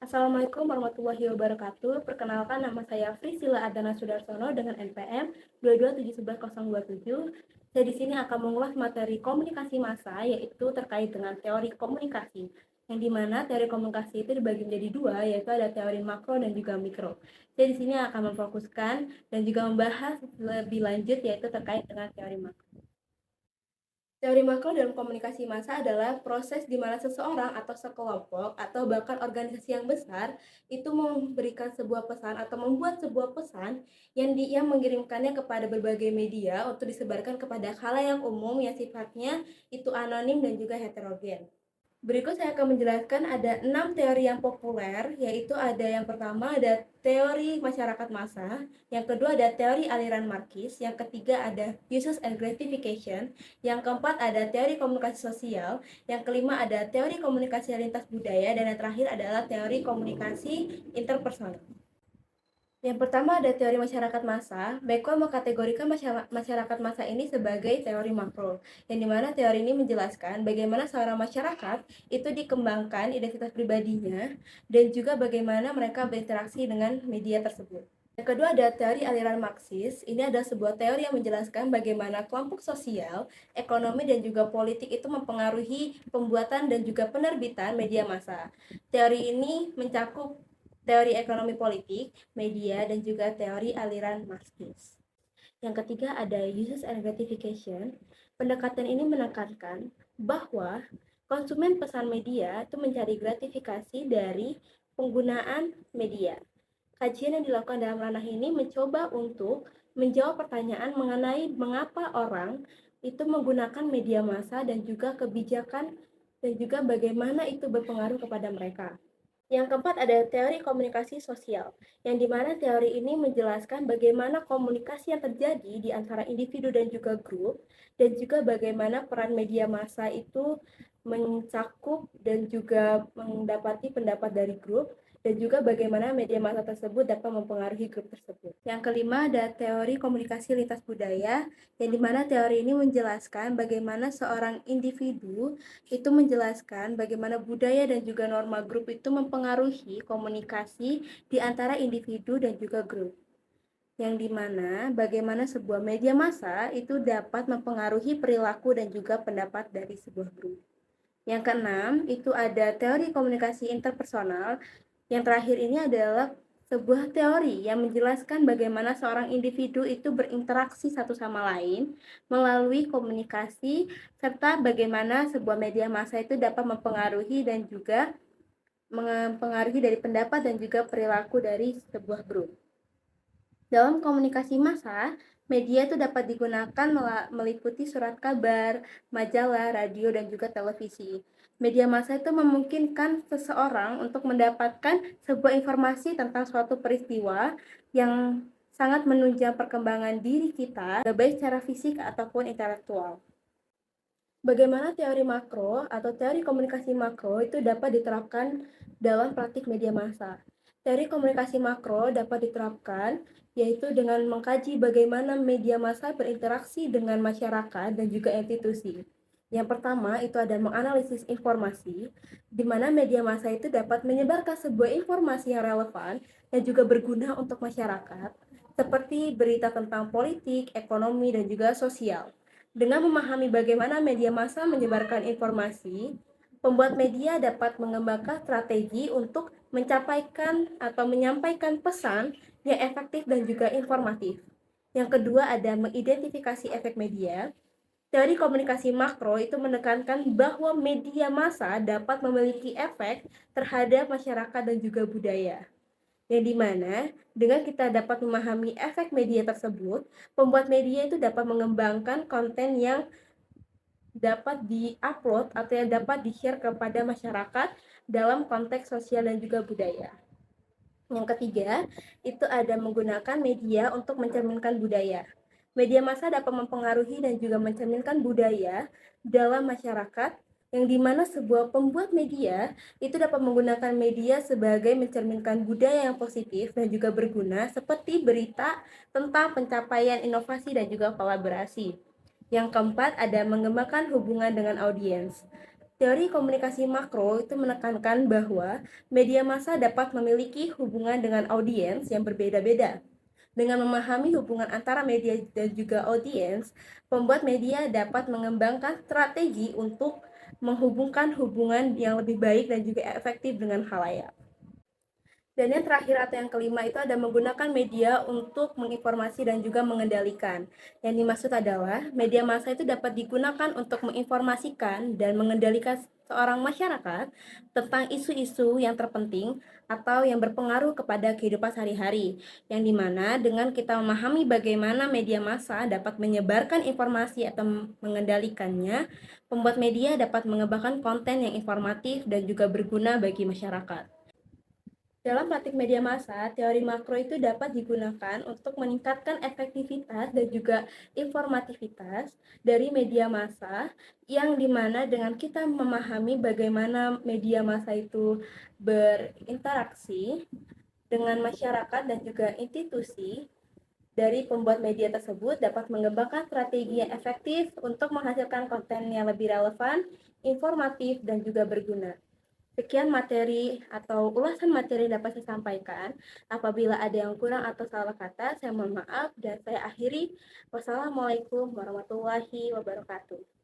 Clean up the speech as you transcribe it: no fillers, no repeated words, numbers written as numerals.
Assalamualaikum warahmatullahi wabarakatuh. Perkenalkan nama saya Frisila Adana Sudarsono dengan NPM 2271127. Saya di sini akan mengulas materi komunikasi massa yaitu terkait dengan teori komunikasi. Yang dimana teori komunikasi itu dibagi menjadi dua, yaitu ada teori makro dan juga mikro. Saya di sini akan memfokuskan dan juga membahas lebih lanjut yaitu terkait dengan teori makro. Teori makro dalam komunikasi massa adalah proses di mana seseorang atau sekelompok atau bahkan organisasi yang besar itu memberikan sebuah pesan atau membuat sebuah pesan yang mengirimkannya kepada berbagai media untuk disebarkan kepada khalayak umum yang sifatnya itu anonim dan juga heterogen. Berikut saya akan menjelaskan ada 6 teori yang populer, yaitu ada yang pertama ada teori masyarakat massa, yang kedua ada teori aliran Marxis, yang ketiga ada uses and gratification, yang keempat ada teori komunikasi sosial, yang kelima ada teori komunikasi lintas budaya, dan yang terakhir adalah teori komunikasi interpersonal. Yang pertama ada teori masyarakat massa. Bacon mengkategorikan masyarakat massa ini sebagai teori makro, yang dimana teori ini menjelaskan bagaimana seorang masyarakat itu dikembangkan identitas pribadinya dan juga bagaimana mereka berinteraksi dengan media tersebut. Yang kedua ada teori aliran Marxis. Ini adalah sebuah teori yang menjelaskan bagaimana kelompok sosial, ekonomi, dan juga politik itu mempengaruhi pembuatan dan juga penerbitan media massa. Teori ini mencakup teori ekonomi politik, media, dan juga teori aliran Marxis. Yang ketiga ada uses and gratification. Pendekatan ini menekankan bahwa konsumen pesan media itu mencari gratifikasi dari penggunaan media. Kajian yang dilakukan dalam ranah ini mencoba untuk menjawab pertanyaan mengenai mengapa orang itu menggunakan media massa dan juga kebijakan dan juga bagaimana itu berpengaruh kepada mereka. Yang keempat ada teori komunikasi sosial, yang dimana teori ini menjelaskan bagaimana komunikasi yang terjadi di antara individu dan juga grup, dan juga bagaimana peran media massa itu mencakup dan juga mendapati pendapat dari grup, dan juga bagaimana media massa tersebut dapat mempengaruhi grup tersebut. Yang kelima ada teori komunikasi lintas budaya, yang dimana teori ini menjelaskan bagaimana seorang individu itu menjelaskan bagaimana budaya dan juga norma grup itu mempengaruhi komunikasi di antara individu dan juga grup. Yang dimana bagaimana sebuah media massa itu dapat mempengaruhi perilaku dan juga pendapat dari sebuah grup. Yang keenam, itu ada teori komunikasi interpersonal. Yang terakhir ini adalah sebuah teori yang menjelaskan bagaimana seorang individu itu berinteraksi satu sama lain melalui komunikasi serta bagaimana sebuah media massa itu dapat mempengaruhi dan juga mempengaruhi dari pendapat dan juga perilaku dari sebuah grup. Dalam komunikasi massa, media itu dapat digunakan meliputi surat kabar, majalah, radio, dan juga televisi. Media massa itu memungkinkan seseorang untuk mendapatkan sebuah informasi tentang suatu peristiwa yang sangat menunjang perkembangan diri kita, baik secara fisik ataupun intelektual. Bagaimana teori makro atau teori komunikasi makro itu dapat diterapkan dalam praktik media massa. Teori komunikasi makro dapat diterapkan yaitu dengan mengkaji bagaimana media massa berinteraksi dengan masyarakat dan juga institusi. Yang pertama itu ada menganalisis informasi, di mana media massa itu dapat menyebarkan sebuah informasi yang relevan dan juga berguna untuk masyarakat, seperti berita tentang politik, ekonomi, dan juga sosial. Dengan memahami bagaimana media massa menyebarkan informasi, pembuat media dapat mengembangkan strategi untuk menyampaikan pesan yang efektif dan juga informatif. Yang kedua ada mengidentifikasi efek media. Teori komunikasi makro itu menekankan bahwa media massa dapat memiliki efek terhadap masyarakat dan juga budaya. Yang dimana dengan kita dapat memahami efek media tersebut, pembuat media itu dapat mengembangkan konten yang dapat di-upload atau yang dapat di-share kepada masyarakat dalam konteks sosial dan juga budaya. Yang ketiga, itu ada menggunakan media untuk mencerminkan budaya. Media massa dapat mempengaruhi dan juga mencerminkan budaya dalam masyarakat, yang dimana sebuah pembuat media itu dapat menggunakan media sebagai mencerminkan budaya yang positif dan juga berguna, seperti berita tentang pencapaian inovasi dan juga kolaborasi. Yang keempat ada mengembangkan hubungan dengan audiens. Teori komunikasi makro itu menekankan bahwa media massa dapat memiliki hubungan dengan audiens yang berbeda-beda. Dengan memahami hubungan antara media dan juga audiens, pembuat media dapat mengembangkan strategi untuk menghubungkan hubungan yang lebih baik dan juga efektif dengan khalayak. Dan yang terakhir atau yang kelima itu ada menggunakan media untuk menginformasi dan juga mengendalikan. Yang dimaksud adalah media massa itu dapat digunakan untuk menginformasikan dan mengendalikan seorang masyarakat tentang isu-isu yang terpenting atau yang berpengaruh kepada kehidupan sehari-hari. Yang dimana dengan kita memahami bagaimana media massa dapat menyebarkan informasi atau mengendalikannya, pembuat media dapat mengembangkan konten yang informatif dan juga berguna bagi masyarakat. Dalam praktik media massa, teori makro itu dapat digunakan untuk meningkatkan efektivitas dan juga informativitas dari media massa yang dimana dengan kita memahami bagaimana media massa itu berinteraksi dengan masyarakat dan juga institusi dari pembuat media tersebut dapat mengembangkan strategi yang efektif untuk menghasilkan konten yang lebih relevan, informatif, dan juga berguna. Sekian materi atau ulasan materi yang dapat saya sampaikan. Apabila ada yang kurang atau salah kata, saya mohon maaf dan saya akhiri. Wassalamualaikum warahmatullahi wabarakatuh.